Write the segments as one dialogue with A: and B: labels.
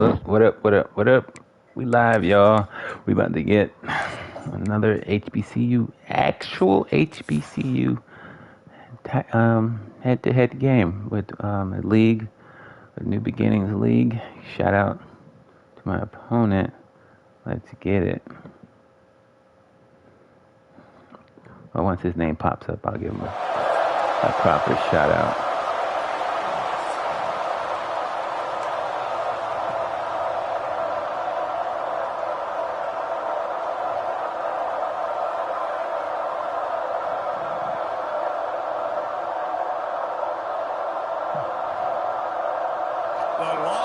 A: What up, what up, what up? We live, y'all. We about to get another HBCU, actual HBCU head-to-head game with a league, a New Beginnings League. Shout out to my opponent. Let's get it. Well, once his name pops up, I'll give him a proper shout out.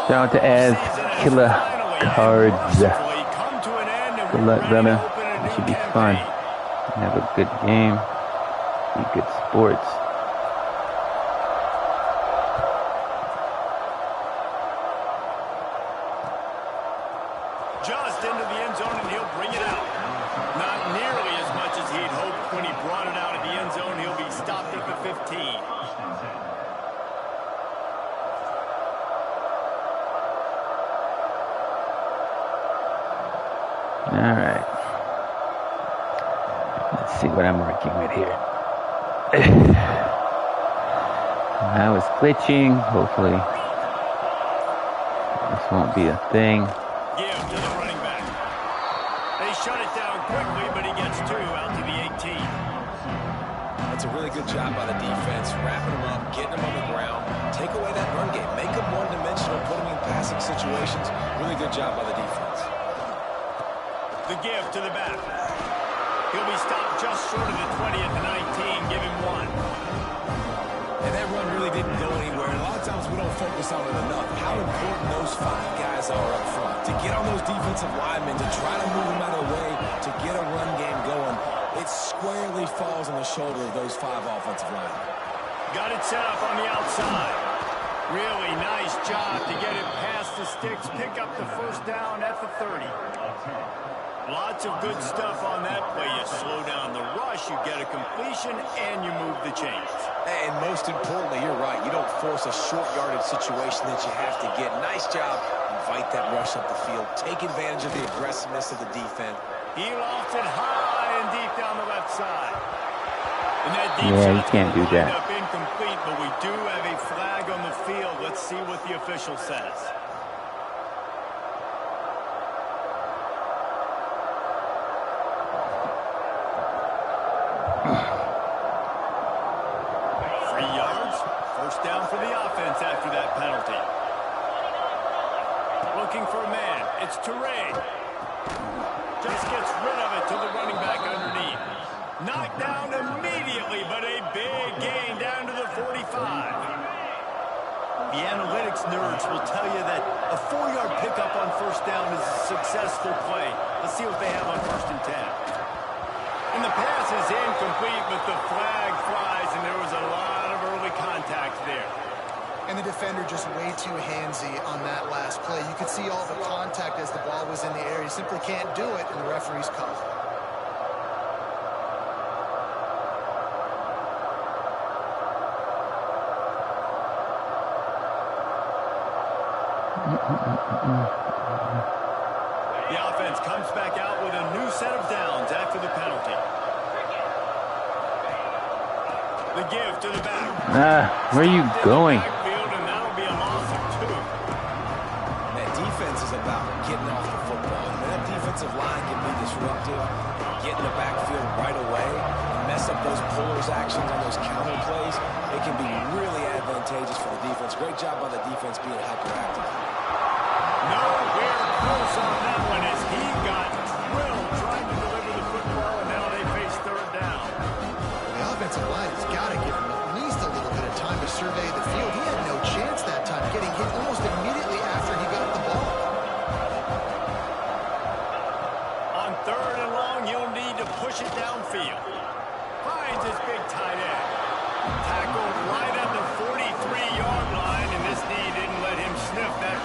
A: Shout out to Az Killer Cards. Good luck, brother. It should be fun. Have a good game. Be good sports.
B: Just into the end zone, and he'll bring it out. Not nearly as much as he'd hoped when he brought it out of the end zone. He'll be stopped at the 15.
A: All right. Let's see what I'm working with here. I was glitching. Hopefully, this won't be a thing.
B: Give to the running back. They shut it down quickly, but he gets two out to the 18.
C: That's a really good job by the defense, wrapping them up, getting them on the ground, take away that run game, make them one-dimensional, put them in passing situations. Really good job by the defense.
B: The give to the back. He'll be stopped just short of the 20 at the 19. Give him one.
C: And that run really didn't go anywhere. And a lot of times we don't focus on it enough. How important those five guys are up front. To get on those defensive linemen, to try to move them out of the way, to get a run game going. It squarely falls on the shoulder of those five offensive linemen.
B: Got it set up on the outside. Really nice job to get it past the sticks. Pick up the first down at the 30. Lots of good stuff on that play. You slow down the rush, you get a completion, and you move the chains.
C: And most importantly, you're right. You don't force a short yardage situation that you have to get. Nice job. Invite that rush up the field. Take advantage of the aggressiveness of the defense.
B: He lofts it high and deep down the left side. And that deep
A: you can't do that.
B: Up incomplete, but we do have a flag on the field. Let's see what the official says. First down for the offense after that penalty. Looking for a man. It's Toure. Just gets rid of it to the running back underneath. Knocked down immediately, but a big gain down to the 45. The analytics nerds will tell you that a 4-yard pickup on first down is a successful play. Let's see what they have on 1st and 10. And the pass is incomplete, but the flag flies, and there was a lot of early contact there.
D: And the defender just way too handsy on that last play. You could see all the contact as the ball was in the air. You simply can't do it, and the referee's call.
B: The offense comes back out with a new set of downs after the penalty. The give to the back.
A: Where are you going?
B: And that'll be a loss of 2.
C: That defense is about getting off the football. And that defensive line can be disruptive, get in the backfield right away, and mess up those pullers actions on those counter plays. It can be really advantageous for the defense. Great job by the defense being hyperactive.
B: Nowhere close on that one as he got drilled trying to deliver the football, and now they face 3rd down.
D: The offensive line has got to give him at least a little bit of time to survey the field. He had no chance that time, getting hit almost immediately after he got the ball.
B: On 3rd and long, you'll need to push it downfield. Finds his big tight end. Tackled right at the 43-yard line, and this knee didn't let him sniff that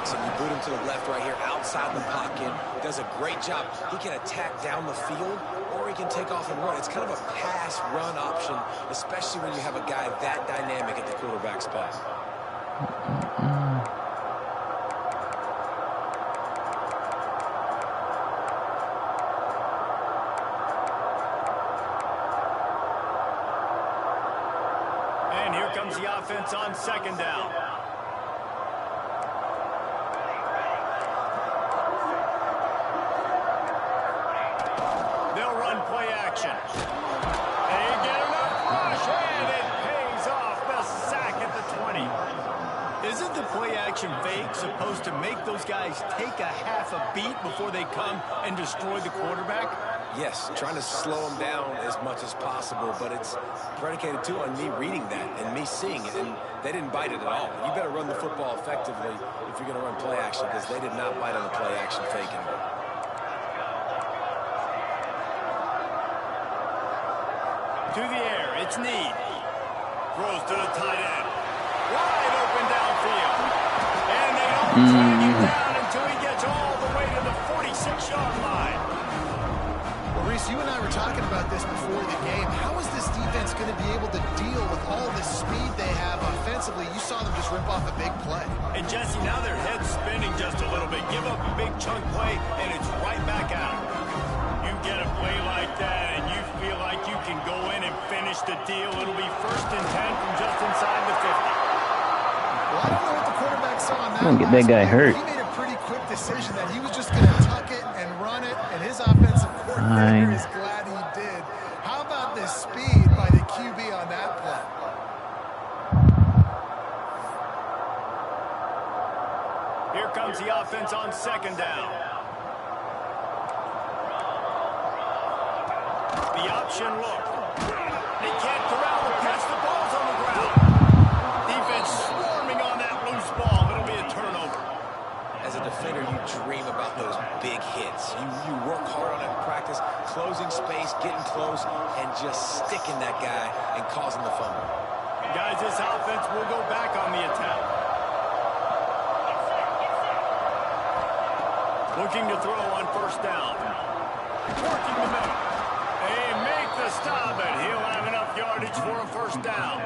C: box and you boot him to the left right here outside the pocket. Does a great job. He can attack down the field or he can take off and run. It's kind of a pass-run option, especially when you have a guy that dynamic at the quarterback spot.
B: And here comes the offense on second down. They'll run play action. They get enough rush, and it pays off the sack at the 20. Isn't the play action fake supposed to make those guys take a half a beat before they come and destroy the quarterback?
C: Yes, trying to slow him down as much as possible, but it's predicated, too, on me reading that and me seeing it, and they didn't bite it at all. You better run the football effectively if you're going to run play action, because they did not bite on the play action faking.
B: To the air, it's Need. Throws to the tight end. Wide open downfield. And they don't drag him down until he gets all the way to the 46-yard line.
D: Well, Reese, you and I were talking about this before the game. How is this defense going to be able to deal with all the speed they have offensively? You saw them just rip off a big play.
B: And Jesse, now their head's spinning just a little bit. Give up a big chunk play, and it's right back out. You get a play like that, and you feel like you can go in and finish the deal. It'll be 1st and 10 from just inside the 50.
D: Well, I don't know what the quarterback saw on that.
A: Don't get that guy hurt.
D: He made a pretty quick decision that he was just going to tuck it and run it, and his offensive coordinator is glad he did. How about this speed by the QB on that play?
B: Here comes the offense on second down. The option look. They can't corral the pass. The ball's on the ground. Defense swarming on that loose ball. It'll be a turnover.
C: As a defender, you dream about those big hits. You work hard on it in practice, closing space, getting close, and just sticking that guy and causing the fumble.
B: Guys, this offense will go back on the attack. Looking to throw on 1st down. Working the middle. They make the stop, and he'll have enough yardage for a 1st down.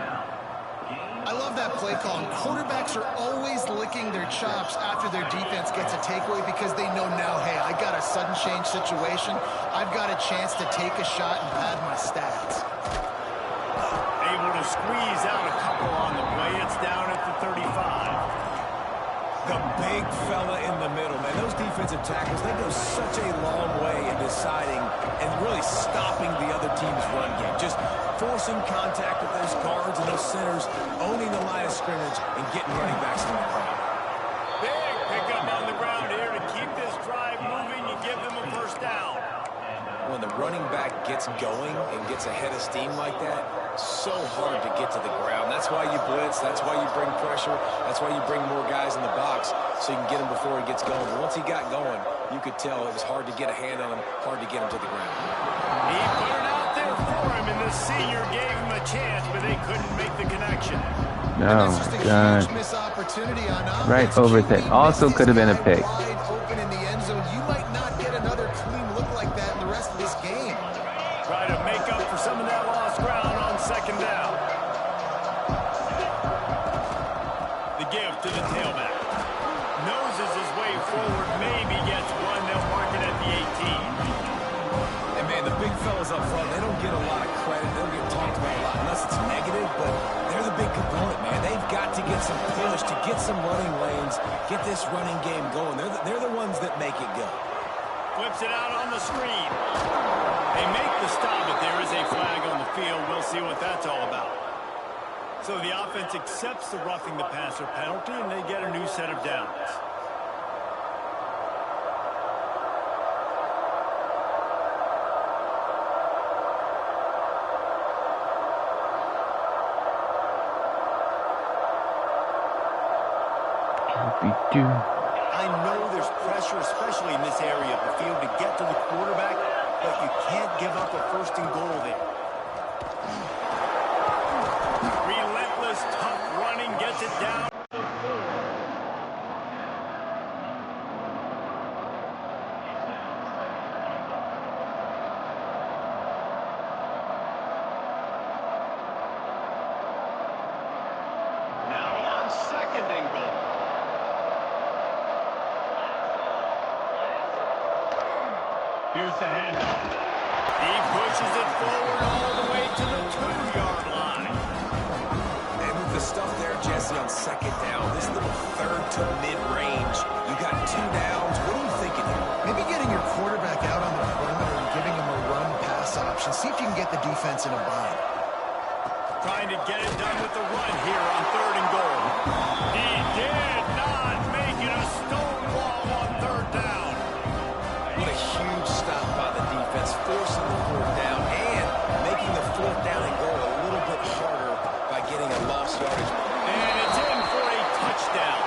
D: I love that play call. Quarterbacks are always licking their chops after their defense gets a takeaway because they know now, hey, I got a sudden change situation. I've got a chance to take a shot and pad my stats.
B: Able to squeeze out a couple on the play. It's down at the 35.
C: The big fella in the middle, man. Those defensive tackles, they go such a long way in deciding and really stopping the other team's run game. Just forcing contact with those guards and those centers, owning the line of scrimmage, and getting running backs in the ground.
B: Big pickup on the ground here to keep this drive moving. You give them a 1st down.
C: When the running back gets going and gets ahead of steam like that, so hard to get to the ground. That's why you blitz. That's why you bring pressure. That's why you bring more guys in the box so you can get him before he gets going. But once he got going, you could tell it was hard to get a hand on him, hard to get him to the ground.
B: He put it out there for him, and the senior gave him a chance, but they couldn't make the connection.
A: Oh, my God. Right over there. Also could have been a pick.
D: Open in the end zone. You might not get another clean look like that in the rest of this game.
B: Try to make up for some of that lost ground on 2nd down. The give to the tailback. Noses his way forward, maybe gets one. They'll mark it at the 18.
C: And, man, the big fellas up front, they don't get a lot of credit. They don't get talked about a lot unless it's negative, but they're the big component, man. They've got to get some push, to get some running lanes, get this running game going. They're the ones that make it go.
B: Flips it out on the screen. They make the stop, but there is a flag on the field. We'll see what that's all about. So the offense accepts the roughing the passer penalty, and they get a new set of downs. I know there's pressure, especially in this area of the field, to get to the quarterback, but you can't give up a 1st and goal there. Relentless, tough running, gets it down. Here's the handoff. He pushes it forward all the way to the 2-yard line.
C: And with the stuff there, Jesse, on second down, this little third to mid-range, you got 2 downs. What are you thinking here?
D: Maybe getting your quarterback out on the perimeter and giving him a run-pass option. See if you can get the defense in a bind.
B: Trying to get it done with the run here on 3rd and goal. He did not make it a stonewall on 3rd down.
C: What a huge stop by the defense, forcing the 4th down and making the 4th down and goal a little bit harder by getting a lost yardage.
B: And it's in for a touchdown.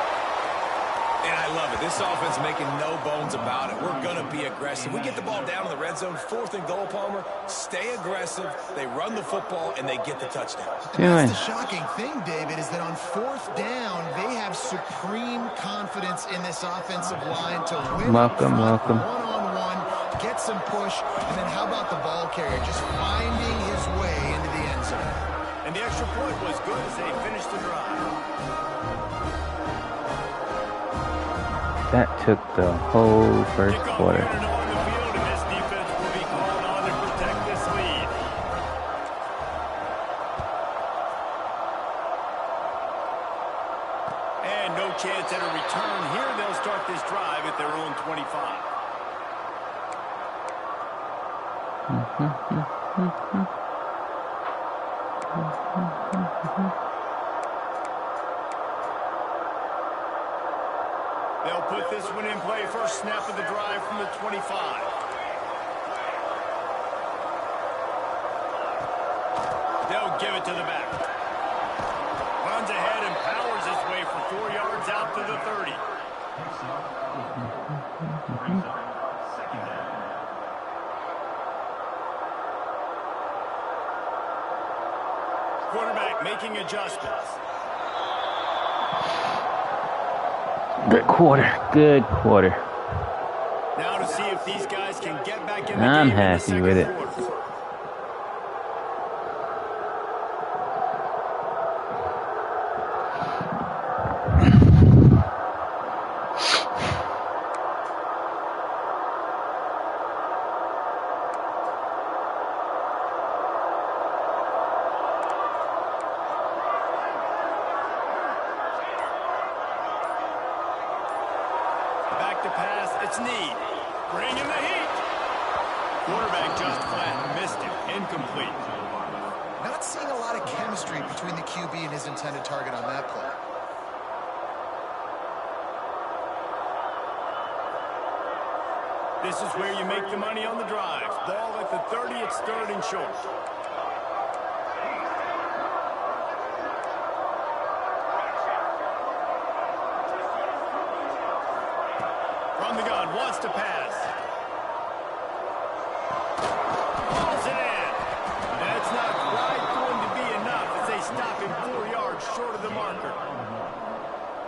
C: And I love it. This offense making no bones about it. We're going to be aggressive. We get the ball down in the red zone, 4th and goal, Palmer. Stay aggressive. They run the football, and they get the touchdown.
D: That's the shocking thing, David, is that on 4th down, they have supreme confidence in this offensive line to win.
A: Welcome.
D: One-on-one, get some push, and then how about the ball carrier just finding his way into the end zone?
B: And the extra point was good as they finished the drive.
A: That took the whole first quarter.
B: And no chance at a return here. They'll start this drive at their own 25. They'll put this one in play. First snap of the drive from the 25. They'll give it to the back. Runs ahead and powers his way for 4 yards out to the 30. Quarterback making adjustments.
A: Good quarter.
B: Now to see if these guys can get back in the
A: I'm
B: game
A: happy
B: in the
A: with it.
B: second quarter. To pass, it's Need. Bring in the heat. Quarterback just flat missed it. Incomplete.
D: Not seeing a lot of chemistry between the QB and his intended target on that play.
B: This is where you make the money on the drive. Ball at the 30, it's 3rd and short. From the gun, wants to pass. Balls it in. That's not quite going to be enough as they stop him 4 yards short of the marker.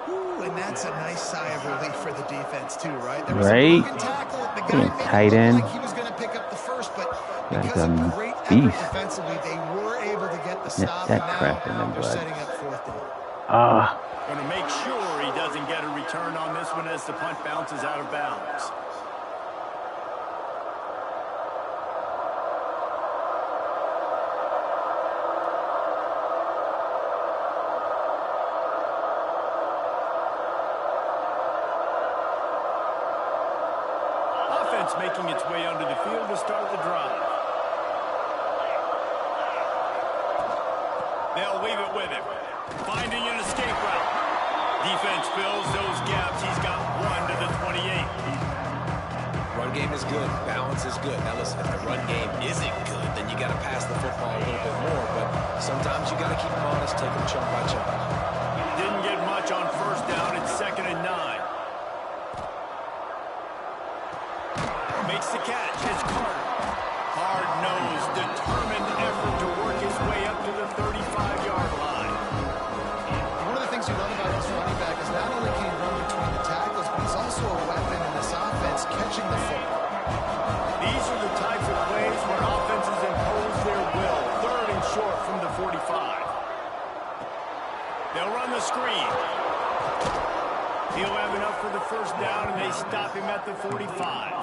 D: Ooh, and that's a nice sigh of relief for the defense too, right? There
A: was
D: a broken
A: tackle.
D: tackle. The guy made
A: Tight
D: it
A: end.
D: look like he was going to pick up the first, but because
A: a
D: of great effort
A: beast.
D: defensively, they were able to get the stop.
A: that
D: And
A: crap in
D: now
A: the
D: they're
A: blood.
D: setting up 4th down.
B: Going to make sure he doesn't get a return on this one as the punt bounces out of bounds. Offense making its way onto the field to start the drive. They'll leave it with him. Finding an escape route. Defense fills those gaps. He's got 1 to the 28.
C: Run game is good. Balance is good. Now listen, if the run game isn't good, then you got to pass the football a little bit more. But sometimes you got to keep them honest, take them chunk by chunk.
B: Didn't get much on 1st down. It's 2nd and 9. Makes the catch. It's Carter. Hard-nosed, determined effort to work his way up to the 35-yard line.
D: One of the things you love about this running back is not only can he run between the tackles, but he's also a weapon in this offense catching the football.
B: These are the types of plays where offenses impose their will. 3rd and short from the 45. They'll run the screen. He'll have enough for the 1st down, and they stop him at the 45.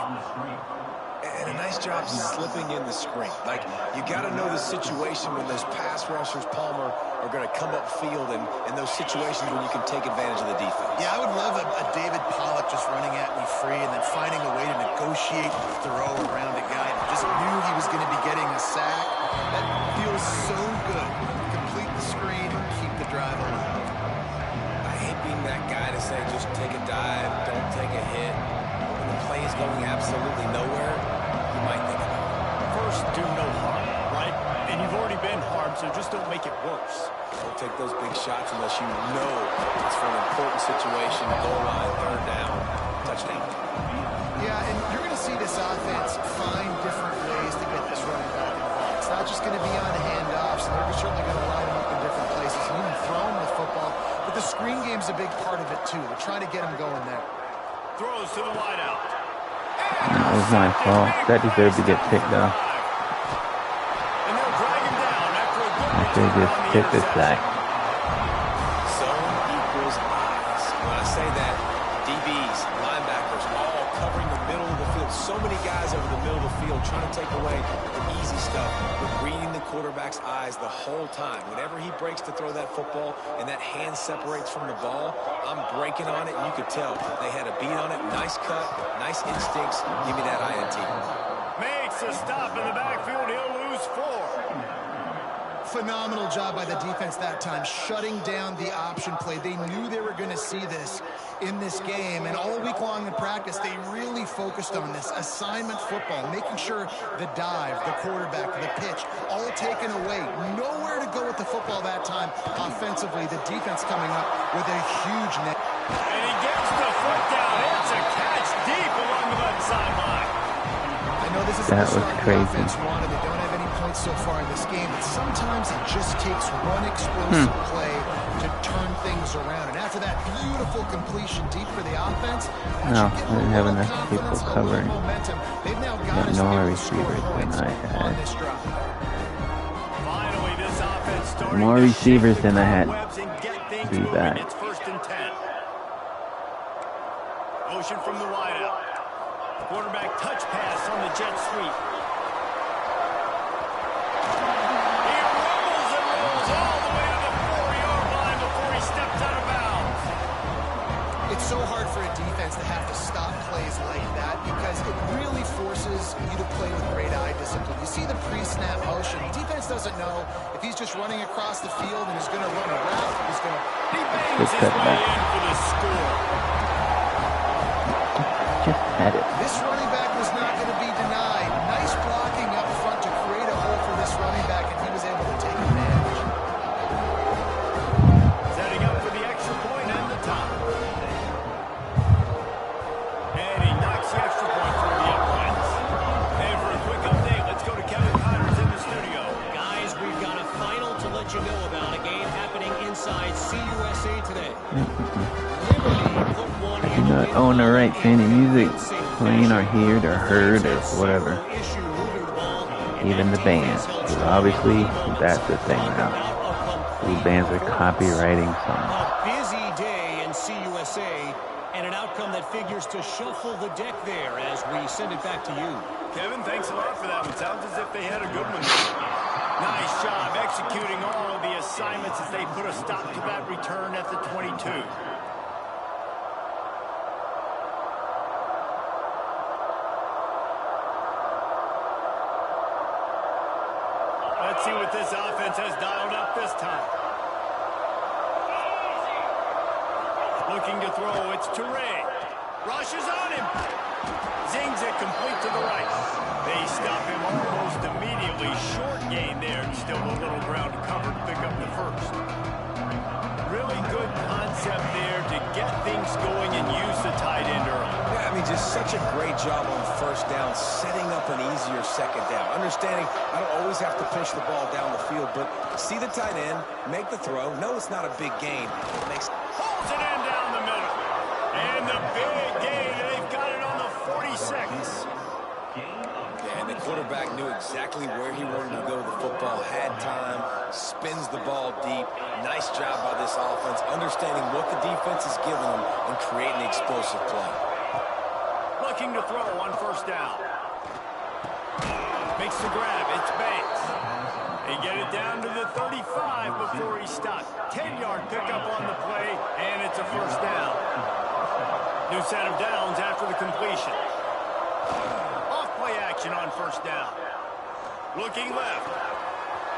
C: And a nice job slipping in the screen. Like, you got to know the situation when those pass rushers, Palmer, are going to come up field and those situations when you can take advantage of the defense.
D: Yeah, I would love a David Pollock just running at me free and then finding a way to negotiate the throw around a guy that just knew he was going to be getting a sack. That feels so good. Complete the screen and keep the drive alive.
C: I hate being that guy to say just take a dive, don't take a hit. When the play is going absolutely nowhere, you might think about it.
B: First, do no harm, right? And you've already been harmed, so just don't make it worse.
C: Don't take those big shots unless you know it's for an important situation, goal line, third down, touchdown.
D: Yeah, and you're going to see this offense find different ways to get this running back involved. It's not just going to be on handoffs, and they're certainly going to line them up in different places and even throw them the football. But the screen game's a big part of it, too. They're trying to get him going there.
B: Throws to the wideout.
A: That was my fault. That deserved to get picked up.
B: And they'll drag him down after a good
A: I should just pick the sack.
C: Zone equals eyes. When I say that, DBs, linebackers, all covering the middle of the field. So many guys over the middle of the field trying to take away the easy stuff, but reading the quarterback's eyes the whole time. Whenever he breaks to throw that football and that hand separates from the ball, I'm breaking on it, and you could tell they had a beat on it. Nice cut, nice instincts. Give me that INT.
B: Makes a stop in the backfield. He'll lose 4.
D: Phenomenal job by the defense that time, shutting down the option play. They knew they were going to see this in this game, and all week long in practice, they really focused on this assignment football, making sure the dive, the quarterback, the pitch, all taken away. Nowhere to go with the football that time offensively. The defense coming up with a huge net.
B: And he gets the foot down. It's a catch deep along the left sideline.
D: I know this is
A: That
D: the
A: was
D: start
A: crazy.
D: the offense wanted. They don't have any points so far in this game, but sometimes it just takes one explosive play to turn things around. And after that beautiful completion deep for the offense,
A: No, I didn't have enough people covering.
D: They've now got
A: Got
D: us
A: no
D: able to
A: receivers
D: score
A: than
D: points
A: I
D: on
A: had.
D: this drive.
B: Finally, this offense starting
A: More
B: to
A: receivers
B: shake the
A: than I had.
B: cobwebs and get things
A: Be
B: moving.
A: back.
B: It's 1st and 10. Motion from the wideout. Quarterback touch pass on the jet sweep. He rumbles and rolls all the way to the 4-yard line before he steps out of bounds.
D: It's so hard for a defense to have to stop plays like that because it really forces you to play with great eye discipline. You see the pre-snap motion. The defense doesn't know if he's just running across the field and is going to run a route. He's going to...
B: He bangs his way in for the score.
A: Just had it.
D: This running back was not going to be denied. Nice blocking up front to create a hole for this running back, and he was able to take advantage.
B: Setting up for the extra point and the top. And he knocks the extra point through the uprights. And for a quick update, let's go to Kevin Connors in the studio.
E: Guys, we've got a final to let you know about, a game happening inside CUSA today. Liberty put one
A: I do not own the right to any music playing or heard or heard or whatever. Even the band. Because obviously, that's the thing now. These bands are copywriting songs.
E: A busy day in CUSA, and an outcome that figures to shuffle the deck there as we send it back to you.
B: Kevin, thanks a lot for that one. Sounds as if they had a good one. Nice job executing all of the assignments as they put a stop to that return at the 22. Let's see what this offense has dialed up this time. Looking to throw, it's Teray. Rushes on him. Zings it complete to the right. They stop him almost immediately. Short gain there. Still a little ground to cover to pick up the first. Really good concept there to get things going and use the tight end early.
C: Yeah, I mean, just such a great job on first down, setting up an easier second down. Understanding I don't always have to push the ball down the field, but see the tight end, make the throw. No, it's not a big gain. It makes...
B: Holds it in down the middle. And the big gain, they've got it on the 46.
C: Yeah, and the quarterback knew exactly where he wanted to go with the football, had time, spins the ball deep. Nice job by this offense, understanding what the defense is giving them and creating the explosive play.
B: Looking to throw on first down. Makes the grab. It's Banks. They get it down to the 35 before he stopped. 10-yard pickup on the play, and it's a first down. New set of downs after the completion. Off-play action on first down. Looking left.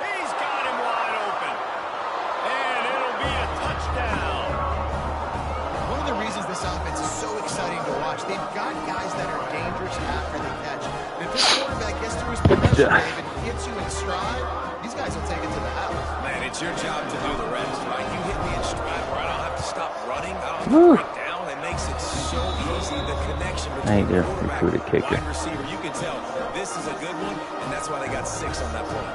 B: He's got him wide open. And it'll be a touchdown.
D: One of the reasons this offense is so exciting to watch, they've got guys that are dangerous after they catch. And if this quarterback gets through his progression, David, hits you in stride, these guys will take it to the house.
C: Man, it's your job to do the rest, right? You hit me in stride where I don't have to stop running. I don't have to break down. It makes it so easy. The connection between the quarterback and wide receiver. You can tell this is a good one, and that's why they got 6 on that play.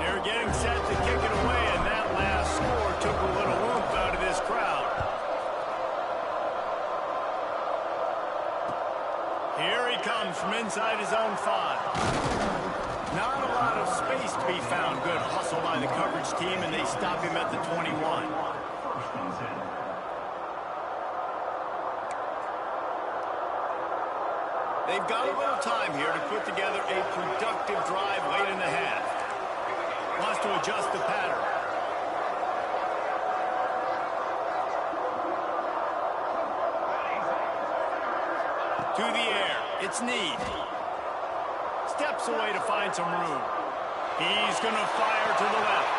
B: They're getting set to kick it away, and that last score took a little oomph out of this crowd. Here he comes from inside his own 5. Not a lot of space to be found. Good hustle by the coverage team, and they stop him at the 21. They've got a little time here to put together a productive drive late in the half. Wants to adjust the pattern. To the air. It's Need. Steps away to find some room. He's going to fire to the left.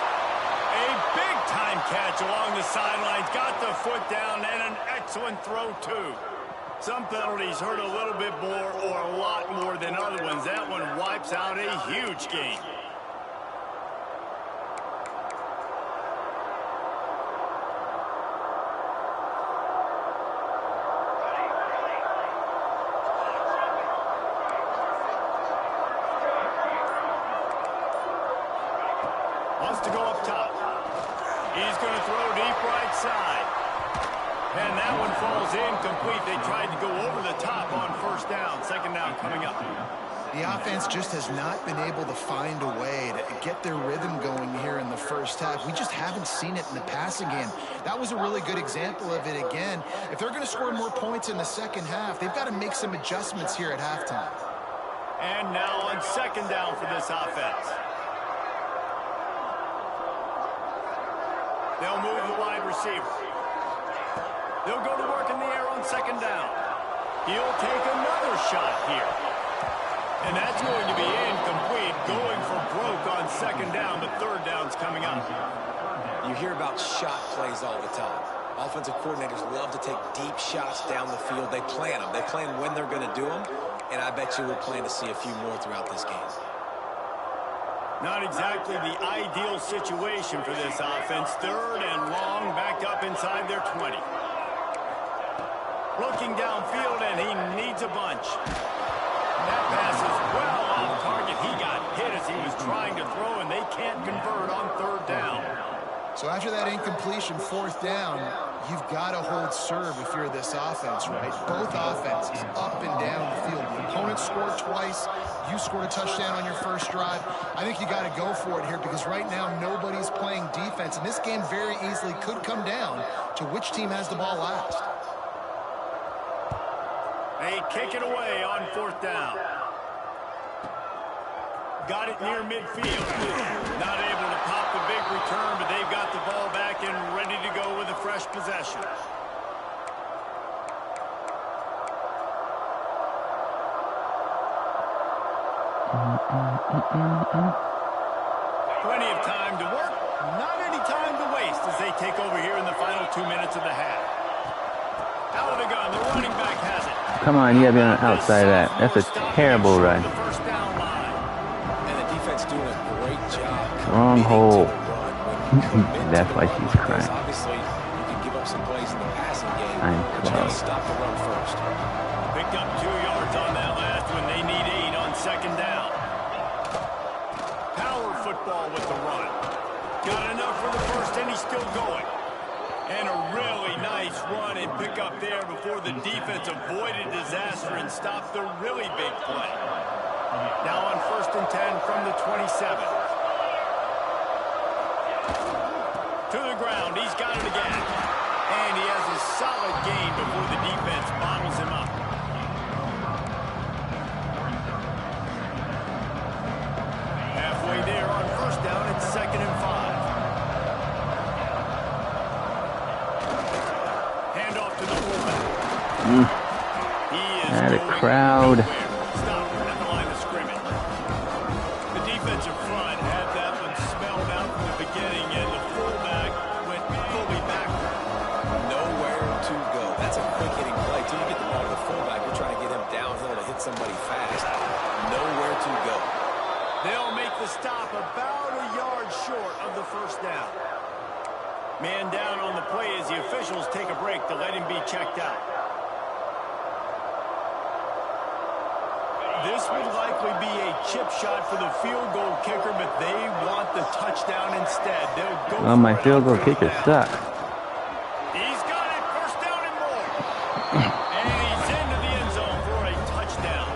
B: A big-time catch along the sidelines. Got the foot down and an excellent throw, too. Some penalties hurt a little bit more or a lot more than other ones. That one wipes out a huge game. Wants to go up top. He's going to throw deep right side. And that one falls incomplete. They tried to go over the top on first down. Second down coming up.
D: The offense just has not been able to find a way to get their rhythm going here in the first half. We just haven't seen it in the passing game. That was a really good example of it again. If they're going to score more points in the second half, they've got to make some adjustments here at halftime.
B: And now on second down for this offense. They'll move the wide receiver. They'll go to work in the air on second down. He'll take another shot here. And that's going to be incomplete, going for broke on second down, but third down's coming up.
C: You hear about shot plays all the time. Offensive coordinators love to take deep shots down the field. They plan them. They plan when they're going to do them, and I bet you we'll plan to see a few more throughout this game.
B: Not exactly the ideal situation for this offense. Third and long, backed up inside their 20. Looking downfield, and he needs a bunch. That pass is well off target. He got hit as he was trying to throw, and they can't convert on third down.
D: So after that incompletion, fourth down, you've got to hold serve if you're this offense, right? Both offenses up and down the field. The opponent scored twice. You scored a touchdown on your first drive. I think you got to go for it here because right now nobody's playing defense, and this game very easily could come down to which team has the ball last.
B: They kick it away on fourth down. Got it near midfield. Not able to pop the big return, but they've got the ball back and ready to go with a fresh possession. Plenty of time to work, not any time to waste as they take over here in the final 2 minutes of the half. Out of the gun, the running back has it.
A: Come on, you gotta be on the outside of that. That's a terrible run.
C: And the defense doing a great job.
A: Wrong hole. That's why she's crying.
C: Obviously, you can give up some plays in the passing game.
A: I'm
C: But you gotta stop the run first.
B: Picked up 2 yards on that last one. They need 8 on second down. Power football with the run. Got enough for the first, and he's still going. And a really nice run and pick up there before the defense avoided disaster and stopped the really big play. Now on first and 10 from the 27. To the ground. He's got it again. And he has a solid gain before the defense bottles him up.
A: At a crowd.
B: Stop at the line of scrimmage. The defensive front had that one smelled out from the beginning, and the fullback went fully backward.
C: Nowhere to go. That's a quick-hitting play. Till you get the ball to the fullback, you're trying to get him downhill to hit somebody fast. Nowhere to go.
B: They'll make the stop about a yard short of the first down. Man down on the play as the officials take a break to let him be checked out. This would likely be a chip shot for the field goal kicker, but they want the touchdown instead. They'll go
A: Well, my field goal kicker sucks.
B: He's got it, first down and more. And he's into the end zone for a touchdown.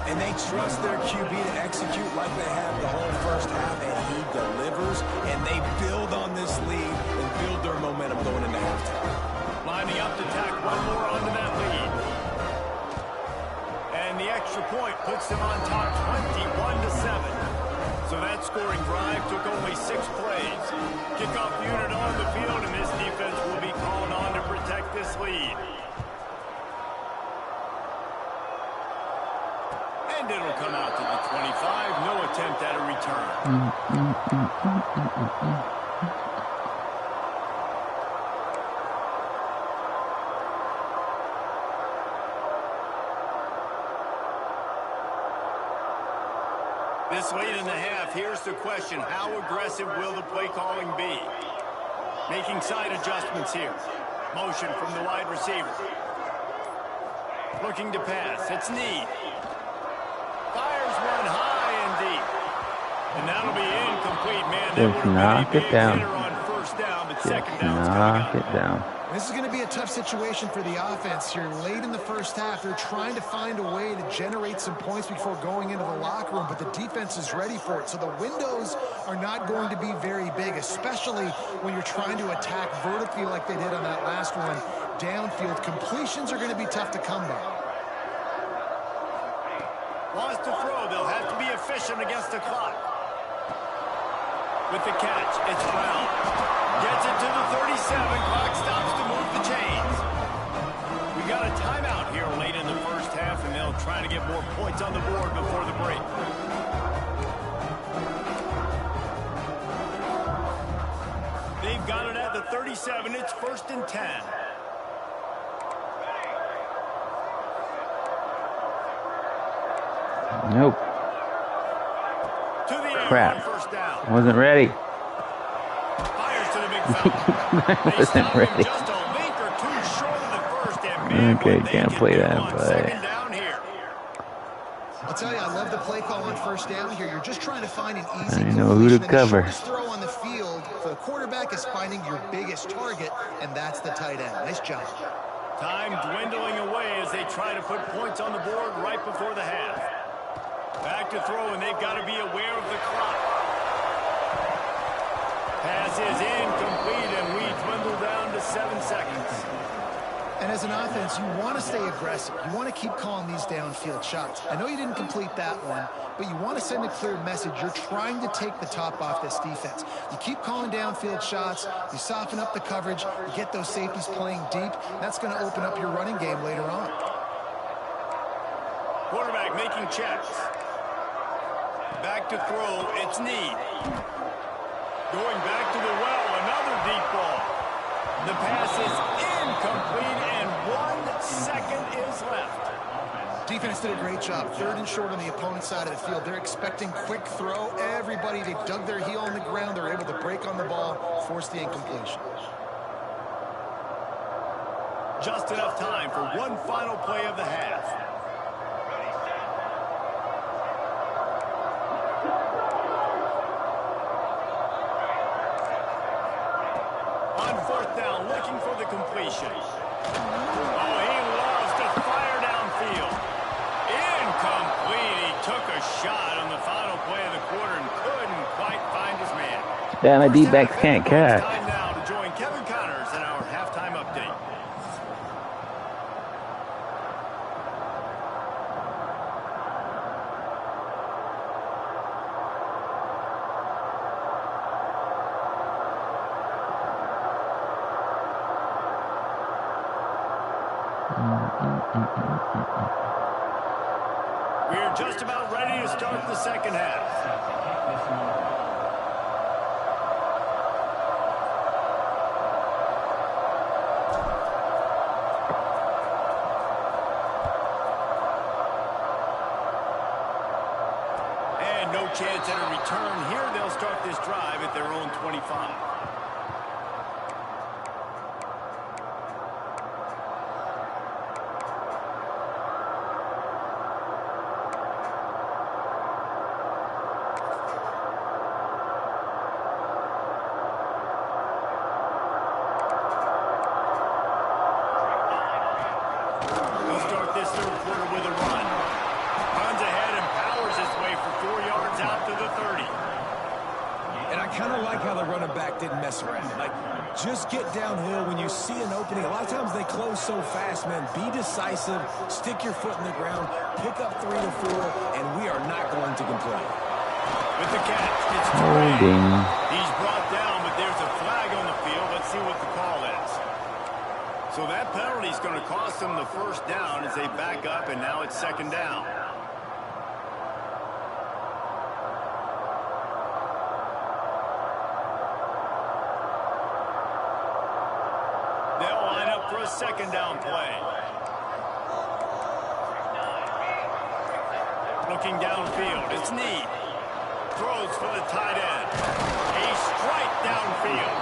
C: And they trust their QB to execute like they have the whole first half, and he delivers, and they build on this lead and build their momentum going into halftime.
B: Lining up to tack one more onto that lead. And the extra point puts them on top 21-7. So that scoring drive took only 6 plays. Kickoff unit on the field, and this defense will be called on to protect this lead. And it'll come out to the 25. No attempt at a return. This late in the half, here's the question. How aggressive will the play calling be? Making side adjustments here. Motion from the wide receiver. Looking to pass. It's Need. Fires one high and deep. And that'll be incomplete, man.
A: Just knock it down.
B: On first down, but
A: Just
B: second down.
A: knock it down.
D: This is going to be a tough situation for the offense here. Late in the first half, they're trying to find a way to generate some points before going into the locker room, but the defense is ready for it. So the windows are not going to be very big, especially when you're trying to attack vertically like they did on that last one. Downfield completions are going to be tough to come by.
B: Wants to throw. They'll have to be efficient against the clock. With the catch, it's Brown. Gets it to the 37. Clock stops to move the chains. We got a timeout here late in the first half, and they'll try to get more points on the board before the break. They've got it at the 37. It's 1st and 10.
A: Nope.
B: To the
A: Crap.
B: first down.
A: I wasn't ready.
B: Fires to the big foul.
A: I wasn't ready.
B: Just a link or two short of the first, and man,
A: Okay,
B: what they
A: can't
B: can
A: play
B: do
A: that
B: on
A: play.
B: second down here.
D: I'll tell you, I love the play call on first down here. You're just trying to find an easy
A: I know who to
D: completion, and the
A: cover.
D: shortest throw on the field for the quarterback is finding your biggest target, and that's the tight end. Nice job.
B: Time dwindling away as they try to put points on the board right before the half. Back to throw, and they've got to be aware of the clock. Pass is incomplete, and we dwindle down to 7 seconds.
D: And as an offense, you want to stay aggressive. You want to keep calling these downfield shots. I know you didn't complete that one, but you want to send a clear message. You're trying to take the top off this defense. You keep calling downfield shots. You soften up the coverage. You get those safeties playing deep. That's going to open up your running game later on.
B: Quarterback making checks. Back to throw. It's Need. Going back to the well. Another deep ball. The pass is incomplete, and 1 second is left.
D: Defense did a great job. 3rd and short on the opponent's side of the field. They're expecting quick throw. Everybody, they dug their heel on the ground. They're able to break on the ball, force the incompletion.
B: Just enough time for one final play of the half. On 4th down, looking for the completion. Oh, he loves to fire downfield. Incomplete. He took a shot on the final play of the quarter and couldn't quite find his man.
A: Damn, my D-backs can't catch.
B: Time now to join Kevin Connors in our halftime update. We're just about ready to start the second half. And no chance at a return here. They'll start this drive at their own 25.
C: Just get downhill when you see an opening. A lot of times they close so fast, man. Be decisive, stick your foot in the ground, pick up 3 to 4, and we are not going to complain.
B: With the catch, it's
A: holding.
B: He's brought down, but there's a flag on the field. Let's see what the call is. So that penalty is going to cost them the first down as they back up, and now it's second down. For a second down play. Looking downfield, it's Need. Throws for the tight end. A strike downfield.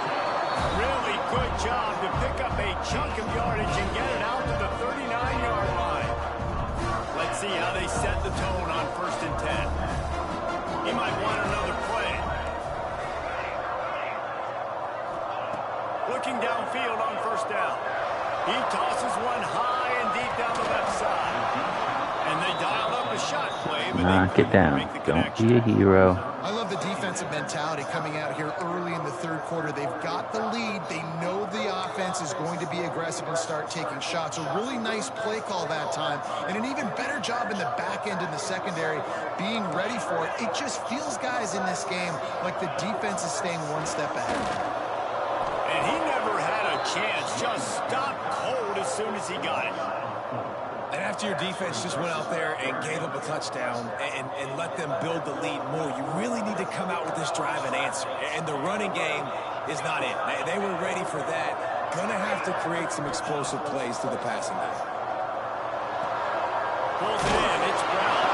B: Really good job to pick up a chunk of yardage and get it out to the 39-yard line. Let's see how they set the tone on 1st and 10. He might want another play. Looking downfield on 1st down. He tosses one high and deep down the left side. And they dialed up a shot play, but
A: knock it down. Don't be a hero.
D: I love the defensive mentality coming out here early in the third quarter. They've got the lead. They know the offense is going to be aggressive and start taking shots. A really nice play call that time. And an even better job in the back end in the secondary being ready for it. It just feels, guys, in this game like the defense is staying one step ahead.
B: And he never had a chance. Just stopped cold as soon as he got it.
C: And after your defense just went out there and gave up a touchdown and let them build the lead more, you really need to come out with this drive and answer. And the running game is not it. They were ready for that. Going to have to create some explosive plays through the passing game.
B: Pulls it in. It's Brown.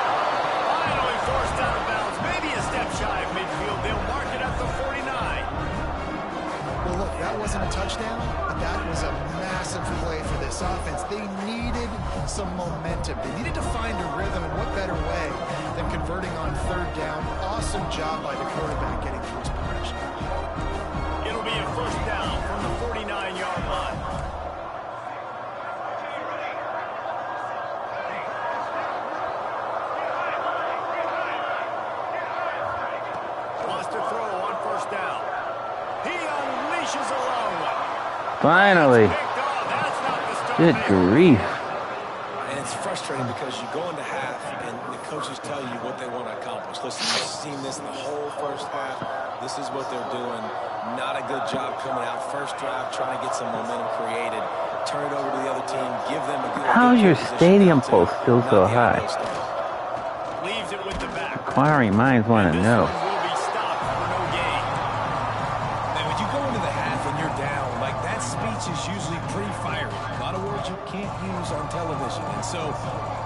B: Finally forced out of bounds. Maybe a step shy of midfield. They'll mark it at the 49.
D: Well, look, that wasn't a touchdown, but that was a massive play for this offense. They needed some momentum. They needed to find a rhythm, and what better way than converting on 3rd down. Awesome job by the quarterback getting through his progression.
B: It'll be a 1st down from the 49-yard line. Lost a throw on 1st down. He unleashes a long one.
A: Finally. Good grief.
C: And it's frustrating because you go into half and the coaches tell you what they want to accomplish. Listen, you've seen this in the whole first half. This is what they're doing. Not a good job coming out. First drive, trying to get some momentum created. Turn it over to the other team. Give them a good.
A: How is your stadium pulse still so high?
B: Leaves it with the back.
A: Inquiring minds want to know.
C: Is usually pretty fiery. A lot of words you can't use on television. And so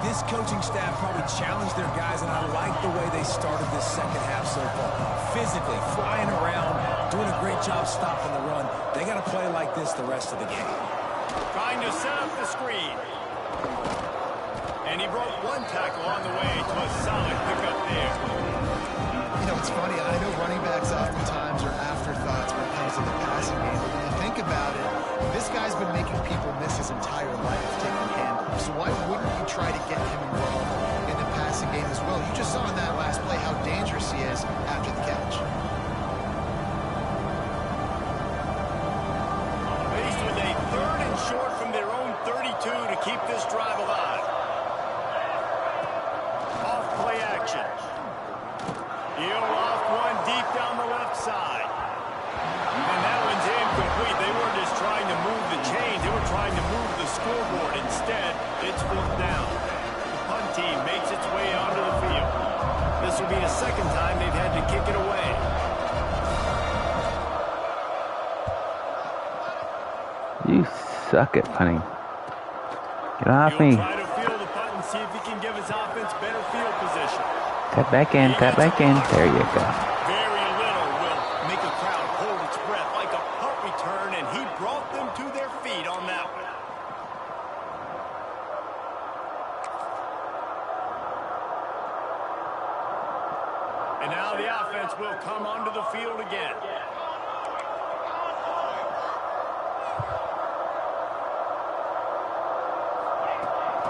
C: this coaching staff probably challenged their guys, and I like the way they started this second half so far. Physically, flying around, doing a great job stopping the run. They got to play like this the rest of the game.
B: Trying to set up the screen. And he broke one tackle on the way to a solid pickup there.
D: You know, it's funny. I know running backs oftentimes are afterthoughts when it comes to the passing game. But when you think about it, this guy's been making people miss his entire life taking handoffs. So why wouldn't you try to get him involved in the passing game as well? You just saw in that last play how dangerous he is after the catch.
B: Faced with a 3rd and short from their own 32 to keep this drive alive. Off play action. He'll loft one deep down the left side. And that one's incomplete. They weren't just trying to move the chains. They were trying to move the scoreboard instead. It's 4th down. The punt team makes its way onto the field. This will be the second time they've had to kick it away.
A: You suck at punting. Get off me.
B: Try to field the punt and see if he can give his offense better field position.
A: Tap back in, tap back in. There you go.
B: Very little will make a crowd hold its breath like a punt return, and he brought them to their feet on that one. And now the offense will come onto the field again.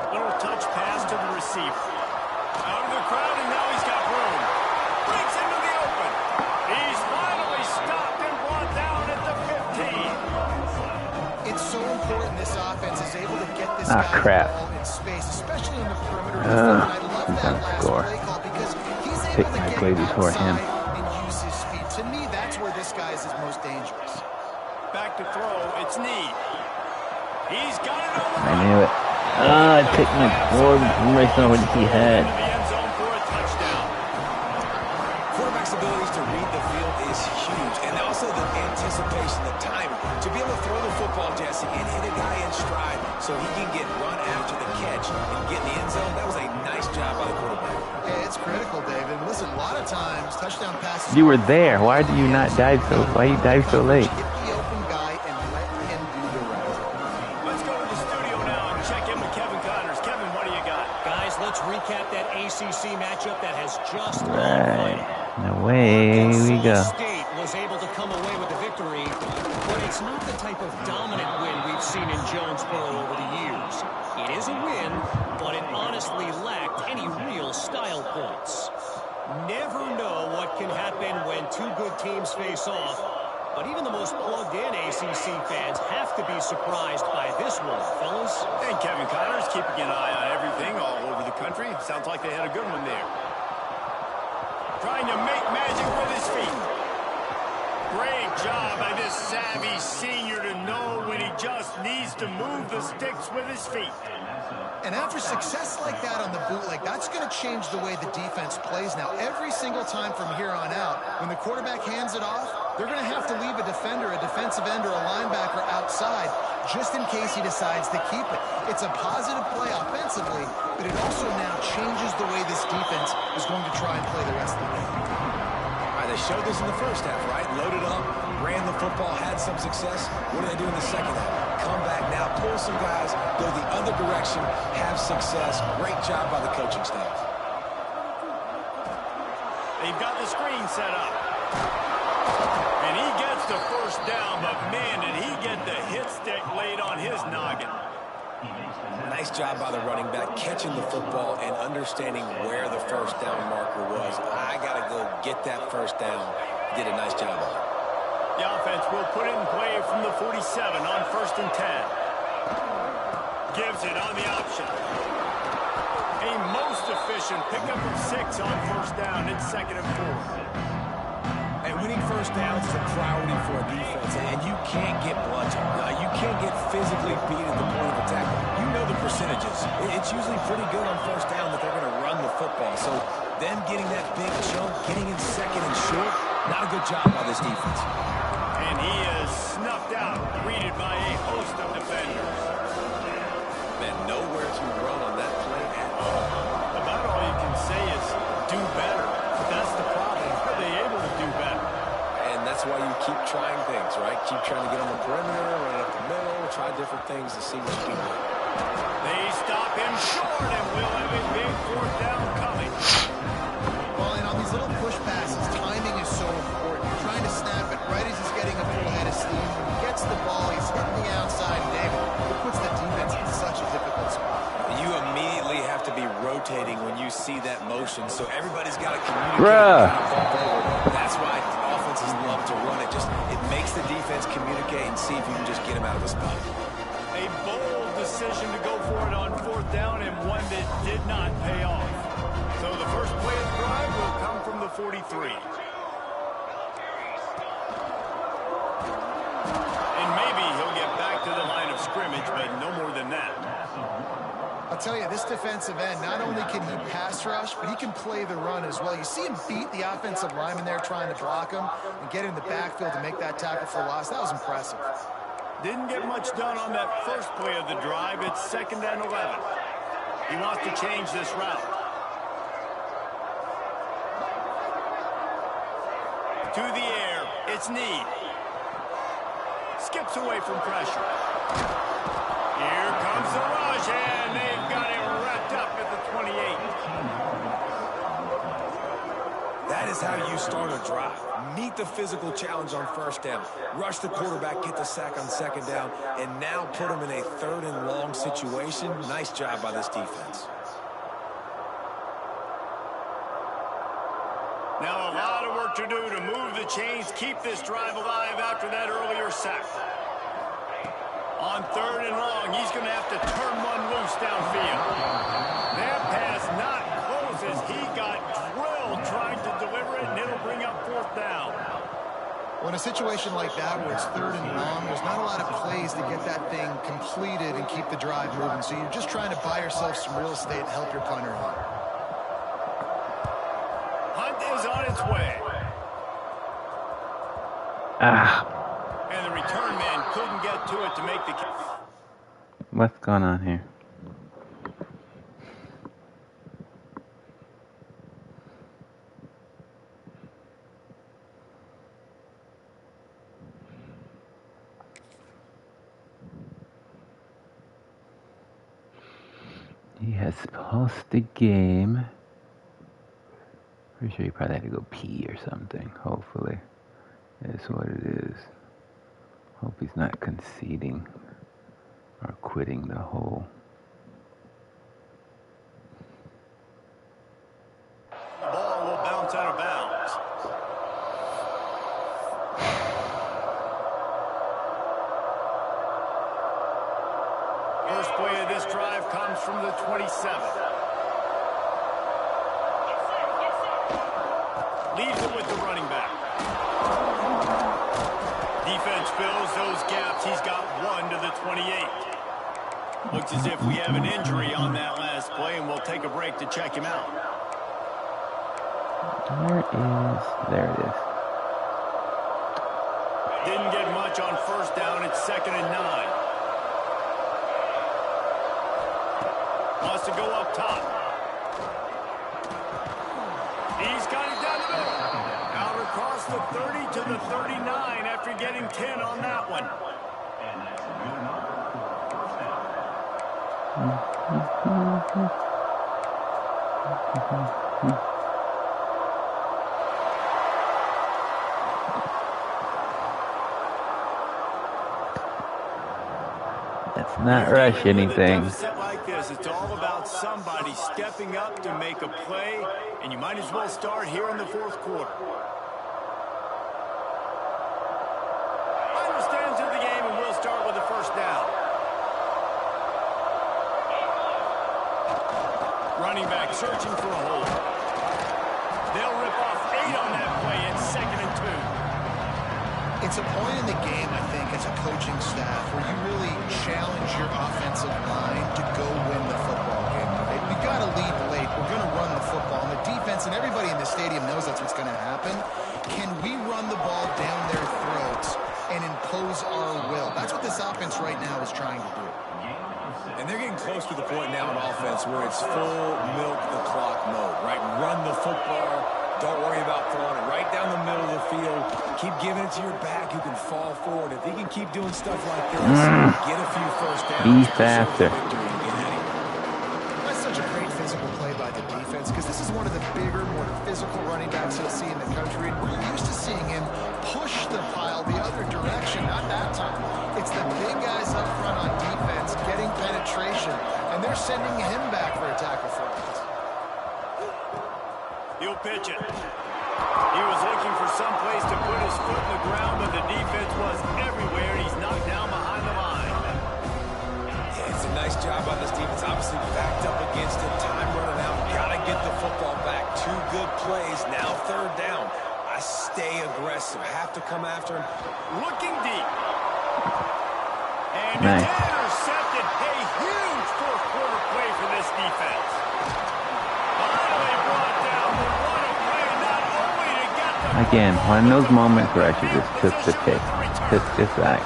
B: Little touch pass to the receiver. Out of the crowd, and now he's got room. Breaks into the open. He's finally stopped and brought down at the 15.
D: It's so important this offense is able to get this
A: crap.
D: ball in space, especially in the perimeter. I love that last play call because he's able to get outside and use his speed. To me, that's where this guy is his most dangerous.
B: Back to throw. It's Need. He's got it over.
A: I knew it. I picked my board right on what he had.
B: The end zone for a touchdown.
C: Quarterback's abilities to read the field is huge, and also the anticipation, the timing. To be able to throw the football, Jesse, and hit a guy in stride so he can get run after the catch and get in the end zone, that was a nice job by the quarterback.
D: Yeah, it's critical, David. Listen, a lot of times, touchdown passes...
A: You were there. Why did you not dive so... Why you dive so late?
D: Hit the open guy and let him do the rest.
B: Let's go to the studio now and check in with Kevin Connors. Kevin, what do you got?
E: Guys, let's recap that ACC matchup that has just gone
A: Right.
E: final.
A: And away we go.
E: State was able to come away with the victory, but it's not the type of dominant win we've seen in Jonesboro over the years. It is a win, but it honestly lacked any real style points. Never know what can happen when two good teams face off, but even the most plugged-in ACC fans have to be surprised by this one, fellas.
B: And Kevin Connors keeping an eye on everything all over the country. Sounds like they had a good one there. Trying to make magic with his feet. Great job by this savvy senior to know when he just needs to move the sticks with his feet.
D: And after success like that on the bootleg, that's going to change the way the defense plays now. Every single time from here on out, when the quarterback hands it off, they're going to have to leave a defender, a defensive end, or a linebacker outside just in case he decides to keep it. It's a positive play offensively, but it also now changes the way this defense is going to try and play the rest of the game.
C: All right, they showed this in the first half, right? Loaded up, ran the football, had some success. What do they do in the second half? Come back now, pull some guys, go the other direction, have success. Great job by the coaching staff.
B: They've got the screen set up. And he gets the first down, but man, did he get the hit stick laid on his noggin.
C: Nice job by the running back, catching the football and understanding where the first down marker was. I got to go get that first down. He did a nice job of it.
B: The offense will put it in play from the 47 on 1st and 10. Gives it on the option. A most efficient pickup of 6 on 1st down and 2nd and 4.
C: And winning first downs is a priority for a defense, and you can't get bludgeoned. You can't get physically beat at the point of attack. You know the percentages. It's usually pretty good on first down that they're going to run the football. So them getting that big chunk, getting in 2nd and short, not a good job by this defense.
B: And he is snuffed out, greeted by a host of defenders.
C: Man, nowhere to run on that play at all.
B: About all you can say is do better. But that's the problem. Are they able to do better?
C: And that's why you keep trying things, right? Keep trying to get on the perimeter, run up the middle, try different things to see what you can do.
B: They stop him short, and we'll have a big 4th down coming.
D: Well, and on these little push passes, timing is so important. You're trying to snap it right as he's getting a full head of steam. When he gets the ball, he's hitting the outside, David. It puts the defense in such a difficult spot.
C: You immediately have to be rotating when you see that motion, so everybody's got to communicate. That's why offenses love to run it. It makes the defense communicate and see if you can just get him out of the spot.
B: A bold decision to go for it on 4th down, and one that did not pay off. So the first play of the drive will come from the 43. And maybe he'll get back to the line of scrimmage, but no more than that.
D: I'll tell you, this defensive end, not only can he pass rush, but he can play the run as well. You see him beat the offensive lineman there trying to block him and get in the backfield to make that tackle for loss. That was impressive.
B: Didn't get much done on that first play of the drive. It's 2nd and 11. He wants to change this route. To the air. It's Need. Skips away from pressure. Here comes the rush, and they've got him wrapped up at the 28.
C: That is how you start a drive. Meet the physical challenge on 1st down. Rush the quarterback, get the sack on 2nd down, and now put him in a 3rd and long situation. Nice job by this defense.
B: Now a lot of work to do to move the chains, keep this drive alive after that earlier sack. On 3rd and long, he's going to have to turn one loose downfield. That pass not close as he got drilled trying to deliver it, and it'll bring up 4th down.
D: Well, in a situation like that where it's 3rd and long, there's not a lot of plays to get that thing completed and keep the drive moving. So you're just trying to buy yourself some real estate to help your punter out.
B: Hunt is on its way. And the return man couldn't get to it to make the catch.
A: What's going on here? He has paused the game. Pretty sure he probably had to go pee or something. Hopefully. That's what it is. Hope he's not conceding or quitting the hole.
B: The ball will bounce out of bounds. First play of this drive comes from the 27. Leaves it with the running back. Defense fills those gaps. He's got one to the 28. Looks as if we have an injury on that last play, and we'll take a break to check him out.
A: There it is.
B: Didn't get much on 1st down. It's 2nd and 9. Wants to go up top. He's got it down the middle. Out across the 30 to the 39 after getting 10 on that one.
A: Let's not rush anything.
B: Like this, it's all about somebody stepping up to make a play, and you might as well start here in the 4th quarter. Understands of the game, and we'll start with the 1st down. Running back searching for a hole. They'll rip off 8 on that play. It's 2nd and 2.
D: It's a point in the game, I think, as a coaching staff where you really challenge your offensive line to go win the football game. Right? We've got to lead late. We're going to run the football. And the defense and everybody in the stadium knows that's what's going to happen. Can we run the ball down their throats and impose our will? That's what this offense right now is trying to do.
C: And they're getting close to the point now in offense where it's full milk the clock mode, right? Run the football. Don't worry about throwing it right down the middle of the field. Keep giving it to your back who can fall forward. If he can keep doing stuff like this, get a few 1st downs.
A: Be faster.
D: That's such a great physical play by the defense because this is one of the bigger, more physical running backs you'll see in the country. And we're used to seeing him push the pile the other direction, not that time. It's the big guys up front on defense getting penetration, and they're sending him back for a tackle for us.
B: He'll pitch it. He was looking for some place to put his foot in the ground, but the defense was everywhere, and he's knocked down behind the line.
C: Yeah, it's a nice job by this defense. Obviously backed up against it. Time running out. Got to get the football back. 2 good plays. Now 3rd down. I stay aggressive. Have to come after him.
B: Looking deep. And
A: Nice.
B: it's intercepted. A huge 4th quarter play for
A: Again, one of those moments where I should just took the pick. Took this sack.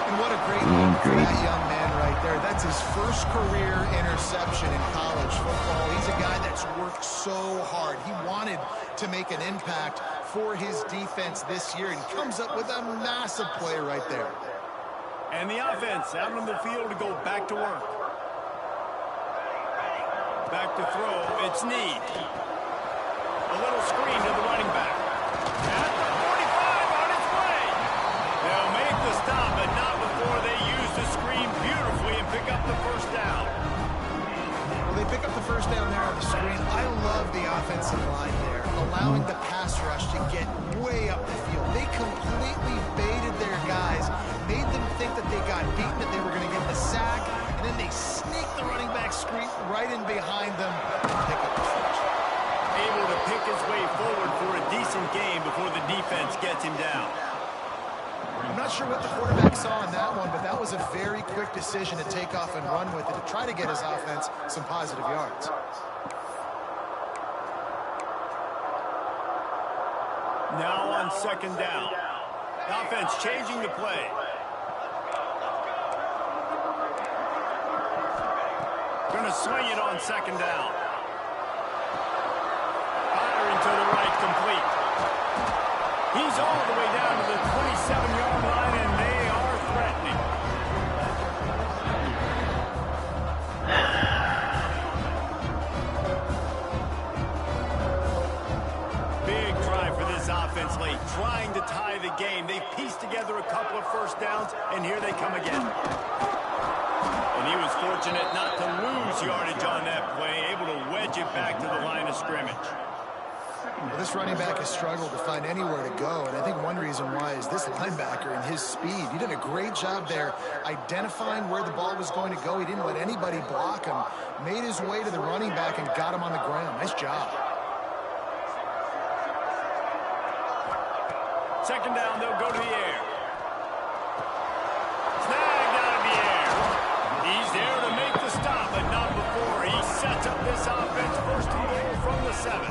D: And what a great
A: Being
D: move for
A: greedy.
D: that young man right there. That's his first career interception in college football. He's a guy that's worked so hard. He wanted to make an impact for his defense this year, and comes up with a massive play right there.
B: And the offense out on the field to go back to work. Back to throw. It's Need. A little screen to the running back. At the 45 on its way. They'll make the stop, but not before they use the screen beautifully and pick up the first down.
D: Well, they pick up the first down there on the screen. I love the offensive line there, allowing the pass rush to get way up the field. They completely baited their guys, made them think that they got beaten, that they were going to get the sack, and then they sneak the running back screen right in behind them and pick up the first.
B: Able to pick his way forward for a decent game before the defense gets him down.
D: I'm not sure what the quarterback saw in that one, but that was a very quick decision to take off and run with it to try to get his offense some positive yards.
B: Now on second down. Offense changing the play. Gonna swing it on second down. Firing to the right, complete. He's all the way down to the 27-yard line, and they are threatening. Big drive for this offense late, trying to tie the game. They pieced together a couple of first downs, and here they come again. And he was fortunate not to lose yardage on that play, able to wedge it back to the line of scrimmage.
D: Well, this running back has struggled to find anywhere to go, and I think one reason why is this linebacker and his speed. He did a great job there identifying where the ball was going to go. He didn't let anybody block him, made his way to the running back and got him on the ground. Nice job.
B: Second down, they'll go to the air. Snagged out of the air. He's there to make the stop, but not before. He sets up this offense first and goal from the 7.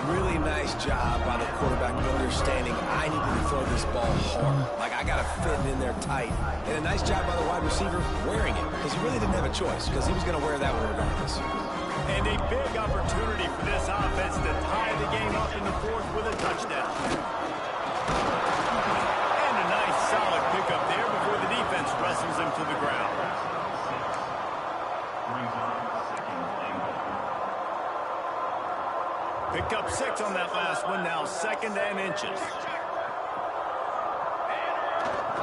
C: Really nice job by the quarterback understanding I needed to throw this ball hard. Like, I got to fit it in there tight. And a nice job by the wide receiver wearing it, because he really didn't have a choice, because he was going to wear that one regardless.
B: And a big opportunity for this offense to tie the game up in the fourth with a touchdown. And a nice solid pickup there before the defense wrestles him to the ground. Picked up 6 on that last one, now second and inches.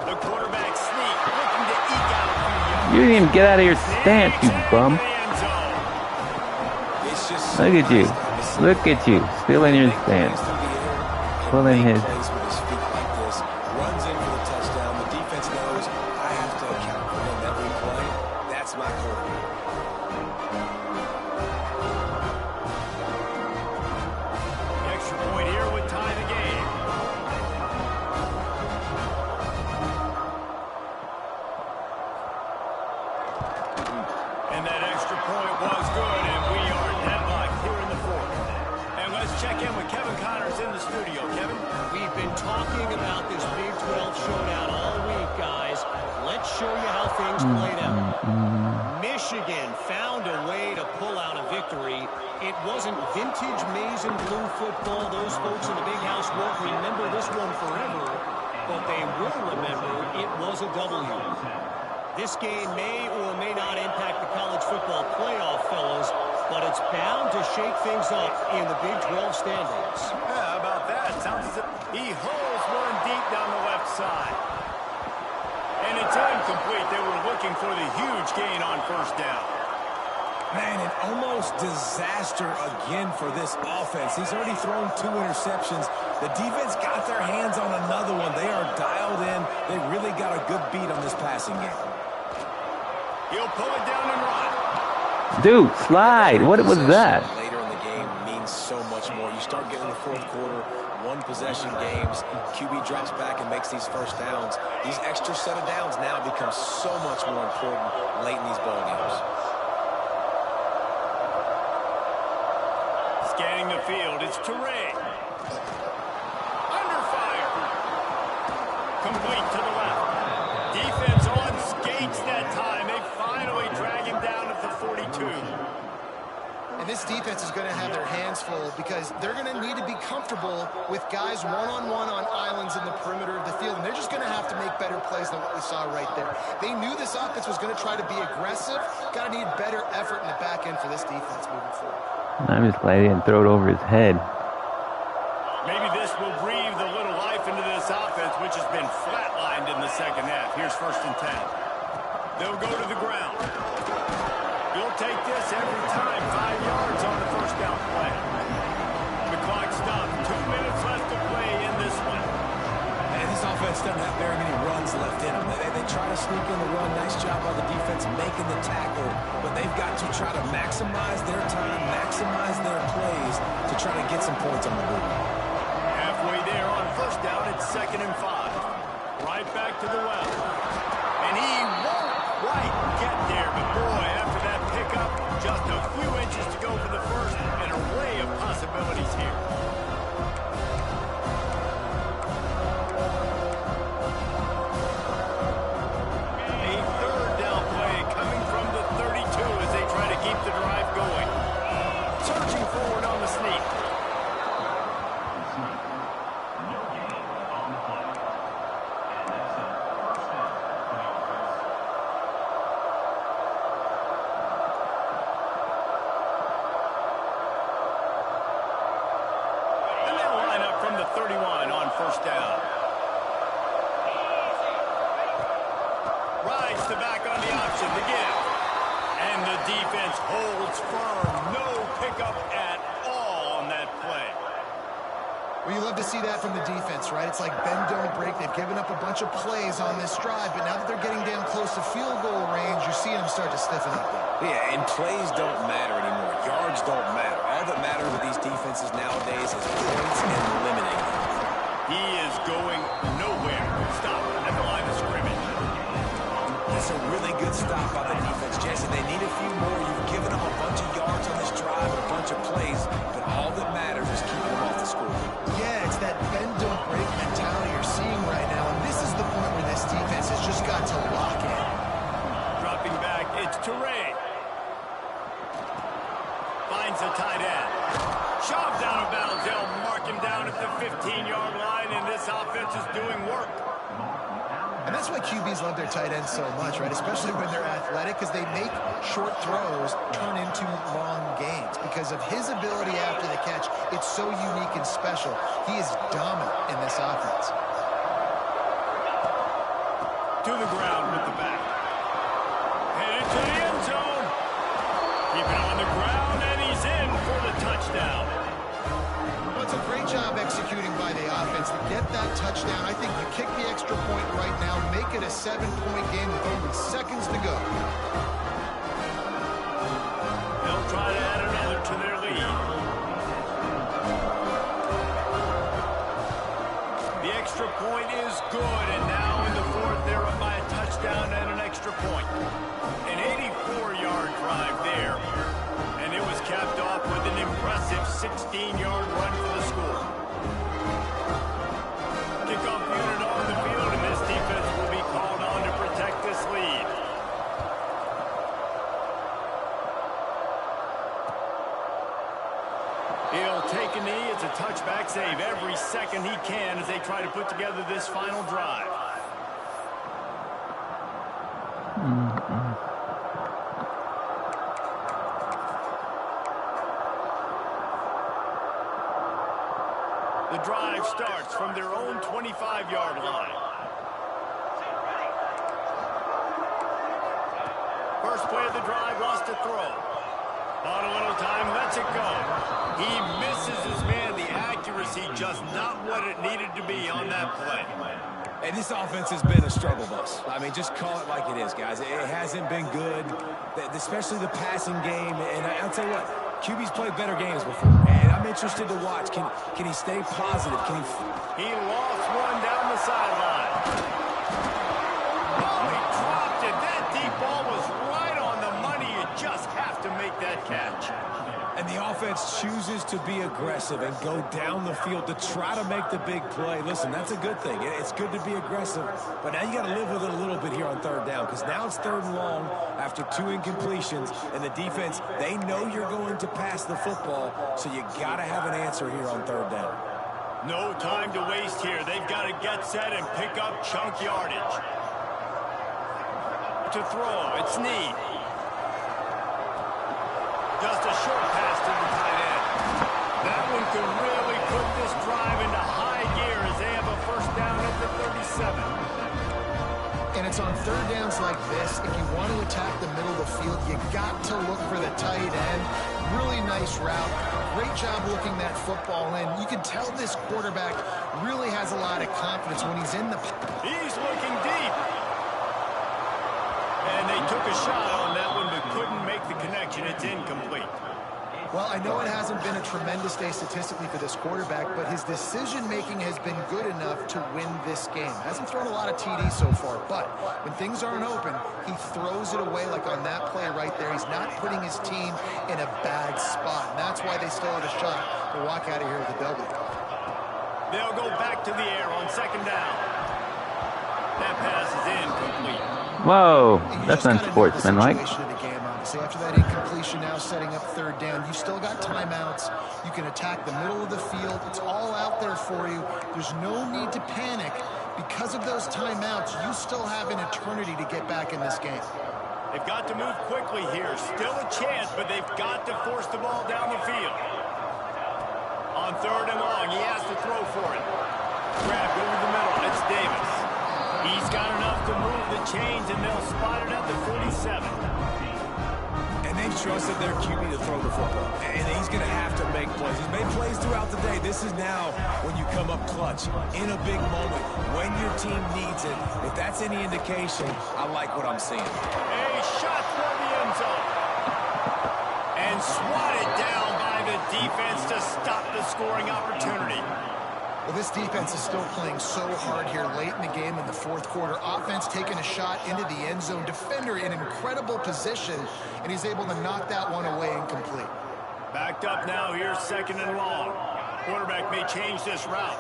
B: The quarterback sneak, looking to eke out a few yards.
A: You didn't even get out of your stance, you bum. Look at you. Look at you. Still in your stance. Pulling his.
C: Runs in for the touchdown. The defense knows I have to account for him every play. That's my quarterback.
B: Extra point here would tie the game. And that extra point was good, and we are deadlocked here in the fourth. And let's check in with Kevin Connors in the studio. Kevin?
E: We've been talking about this Big 12 showdown all week, guys. Let's show you how things played out. Michigan found a way to pull out a victory. It wasn't vintage maize and blue football. Those folks in the big house won't remember this one forever, but they will remember it was a W. This game may or may not impact the college football playoff, fellas, but it's bound to shake things up in the Big 12 standings.
B: Yeah, how about that? Sounds as if he hurls one deep down the left side. And it's incomplete. They were looking for the huge gain on first down.
C: Man, an almost disaster again for this offense. He's already thrown 2 interceptions. The defense got their hands on another one. They are dialed in. They really got a good beat on this passing game.
B: He'll pull it down and run.
A: Dude, slide. What was that?
C: Later in the game means so much more. You start getting the fourth quarter, one-possession games. QB drops back and makes these first downs. These extra set of downs now become so much more important late in these ball games.
B: Scanning the field, it's Teray. Under fire. Complete to the left. Defense on skates that time. They finally drag him down at the 42.
D: And this defense is going to have their hands full because they're going to need to be comfortable with guys one-on-one on islands in the perimeter of the field. And they're just going to have to make better plays than what we saw right there. They knew this offense was going to try to be aggressive. Got to need better effort in the back end for this defense moving forward.
A: I'm just glad he didn't throw it over his head.
B: Maybe this will breathe a little life into this offense, which has been flatlined in the second half. Here's 1st and 10. They'll go to the ground. You'll take this every time. 5 yards on the first down play. The clock stopped. 2 minutes left to play in this one.
C: And this offense doesn't have very many runs left in them. They try to sneak in the run. Nice job on the defense making the tackle. But they've got to try to maximize their time, maximize their plays to try to get some points on the board.
B: Halfway there on 1st down, it's 2nd and 5. Right back to the well. And he won't quite get there, but boy, after that pickup, just a few inches to go for the first. An array of possibilities here. A 3rd down play coming from the 32 as they try to keep the drive going. Surging forward on the sneak. Holds firm. No pickup at all on that play.
D: Well, you love to see that from the defense, right? It's like bend, don't break. They've given up a bunch of plays on this drive, but now that they're getting down close to field goal range, you're seeing them start to stiffen up there.
C: Yeah, and plays don't matter anymore. Yards don't matter. All that matters with these defenses nowadays is points and limiting.
B: He is going nowhere. Stop at the line of scrimmage.
C: That's a really good stop on the defense, Jesse. They need a few more. You've given them a bunch of yards on this drive, a bunch of plays, but all that matters is keeping them off the score.
D: Yeah, it's that bend, don't break mentality you're seeing right now, and this is the point where this defense has just got to lock in.
B: Dropping back, it's Teray. Finds a tight end. Shoved out of bounds. They'll mark him down at the 15-yard line, and this offense is doing work.
D: And that's why QBs love their tight ends so much, right? Especially when they're athletic, because they make short throws turn into long gains. Because of his ability after the catch, it's so unique and special. He is dominant in this offense.
B: To the ground with the back. Headed to the end zone. Keep it on the ground, and he's in for the touchdown.
D: Well, it's a great job executing by the offense to get that touchdown. I think you kick the extra point right now, make it a 7-point game with only seconds to go.
B: They'll try to add another to their lead. The extra point is good, and now in the 4th, they're up by a touchdown and an extra point. An 84-yard drive there, and it was capped off with an impressive 16-yard run for the score. Kickoff unit on the field, and this defense will be called on to protect this lead. He'll take a knee. It's a touchback save every second he can as they try to put together this final drive. The drive starts from their own 25-yard line. First play of the drive, lost a throw. On a little time, lets it go. He misses his man. The accuracy just not what it needed to be on that play.
C: And this offense has been a struggle bus. I mean, just call it like it is, guys. It hasn't been good, especially the passing game. And I'll tell you what, QB's played better games before. And I'm interested to watch. Can he stay positive?
B: He lost one down the sideline. Oh, he dropped it. That deep ball was right on the money. You just have to make that catch.
C: And the offense chooses to be aggressive and go down the field to try to make the big play. Listen, that's a good thing. It's good to be aggressive, but now you got to live with it a little bit here on third down because now it's 3rd and long after 2 incompletions, and the defense, they know you're going to pass the football, so you got to have an answer here on 3rd down.
B: No time to waste here. They've got to get set and pick up chunk yardage. To throw, it's Snead. Just a short pass to the tight end. That one could really put this drive into high gear as they have a first down at the 37.
D: And it's on 3rd downs like this. If you want to attack the middle of the field, you got to look for the tight end. Really nice route. Great job looking that football in. You can tell this quarterback really has a lot of confidence when he's in the...
B: He's looking deep. And they took a shot on that one, but couldn't make the connection. It's incomplete.
D: Well, I know it hasn't been a tremendous day statistically for this quarterback, but his decision-making has been good enough to win this game. Hasn't thrown a lot of TDs so far, but when things aren't open, he throws it away like on that play right there. He's not putting his team in a bad spot, and that's why they still have a shot to walk out of here with a W.
B: They'll go back to the air on 2nd down. That pass is incomplete.
A: Whoa, that's unsportsmanlike.
D: After that incompletion, now setting up 3rd down. You've still got timeouts. You can attack the middle of the field. It's all out there for you. There's no need to panic. Because of those timeouts, you still have an eternity to get back in this game.
B: They've got to move quickly here. Still a chance, but they've got to force the ball down the field. On 3rd and long, he has to throw for it. Grabbed over the middle. It's Davis. He's got enough to move the chains, and they'll spot it at the 47.
C: They've trusted their QB to throw the football, and he's going to have to make plays. He's made plays throughout the day. This is now when you come up clutch in a big moment when your team needs it. If that's any indication, I like what I'm seeing.
B: A shot toward the end zone. And swatted down by the defense to stop the scoring opportunity.
D: Well, this defense is still playing so hard here late in the game in the 4th quarter. Offense taking a shot into the end zone. Defender in incredible position, and he's able to knock that one away incomplete.
B: Backed up now. Here's 2nd and long. Quarterback may change this route.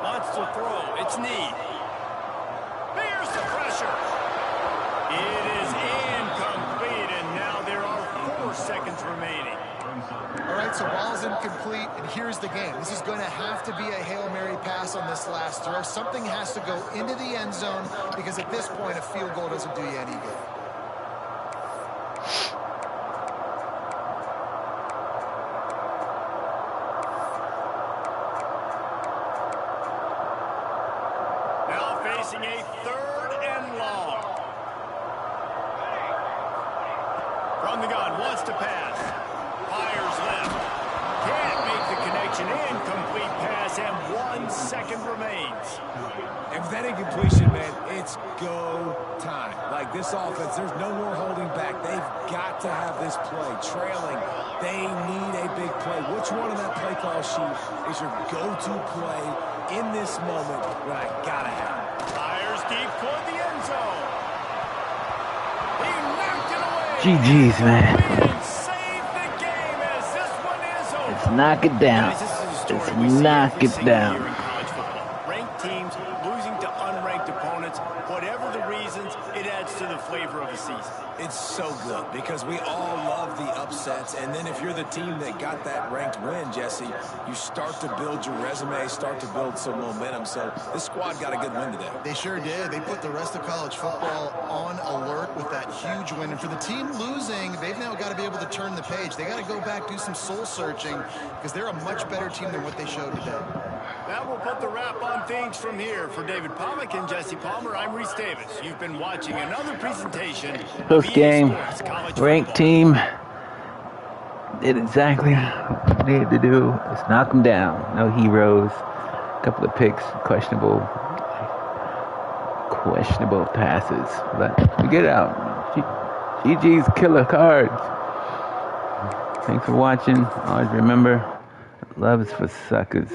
B: Wants to throw. It's Snead. Here's the pressure. It is incomplete, and now there are 4 seconds remaining.
D: All right, so ball's incomplete, and here's the game. This is going to have to be a Hail Mary pass on this last throw. Something has to go into the end zone because at this point, a field goal doesn't do you any good.
B: Now facing a 3rd and long. From the gun, wants to pass. Fires left. Can't make the connection. Incomplete pass, and 1 second remains.
C: And with that incompletion, man, it's go time. Like this offense, there's no more holding back. They've got to have this play. Trailing, they need a big play. Which one on that play call sheet is your go-to play in this moment when I gotta have it?
B: Fires deep toward the end zone. He knocked it away.
A: GG's, man.
B: Saved the game as this one is over.
A: Let's knock it down.
B: Guys, this is a story
A: Let's
B: we see
A: knock
B: every
A: it
B: single
A: down.
B: year in college football. Ranked teams losing to unranked opponents. Whatever the reasons, it adds to the flavor of the season.
C: It's so good because we all love the upsets, and then if you're the team that got that ranked win, Jesse, you start to build your resume, start to build some momentum. So this squad got a good win today.
D: They sure did. They put the rest of college football on alert with that huge win. And for the team losing, they've now got to be able to turn the page. They got to go back, do some soul searching, because they're a much better team than what they showed today.
B: That will put the wrap on things from here. For David Pollack and Jesse Palmer, I'm Reese Davis. You've been watching another presentation of EA
A: Post-game,
B: Sports College
A: ranked
B: Football.
A: team did exactly what they had to do. Let's knock them down. No heroes. A couple of picks, questionable passes. But we get out. GG's killer cards. Thanks for watching. Always remember, love is for suckers.